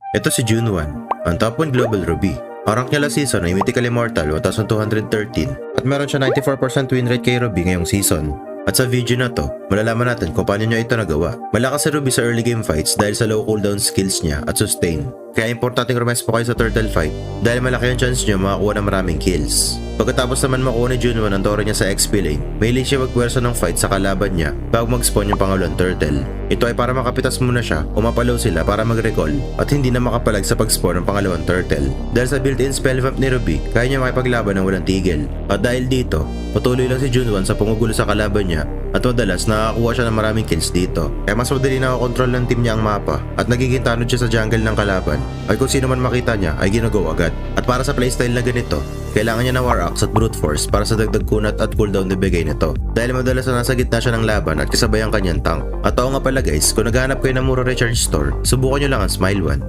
Ito si Junwan, ang top 1 Global Ruby. Ang rank niya last season ay Mythical Immortal 1213 at meron siya 94% win rate kay Ruby ngayong season. At sa video na to, malalaman natin kung paano niya ito nagawa. Malakas si Ruby sa early game fights dahil sa low cooldown skills niya at sustain. Kaya importanteng rumespo kayo sa turtle fight dahil malaki ang chance niyo makakuha ng maraming kills. Pagkatapos naman makuha ni Junwan ang toro niya sa XP lane, mahilig siya magpwersa ng fight sa kalaban niya bago mag-spawn yung pangalawang turtle. Ito ay para makapitas muna siya o mapalaw sila para mag-recall at hindi na makapalag sa pag-spawn ng pangalawang turtle. Dahil sa built-in spell vamp ni Ruby, kaya niya makipaglaban ng walang tigil. At dahil dito, patuloy lang si Junwan sa pangugulo sa kalaban niya at madalas nakakakuha siya ng maraming kills dito. Kaya mas madali nakakontrol ng team niya ang mapa at nagiging tanod siya sa jungle ng kalaban ay kung sino man makita niya ay ginagawa agad. At para sa playstyle na ganito, kailangan niya ng War Axe at Brute Force para sa dagdag kunat at cooldown na bigay nito. Dahil madalas na nasa gitna siya ng laban at kasabay ang kanyang tank. At oo nga pala guys, kung naghahanap kayo ng mura recharge store, subukan nyo lang ang Smile One.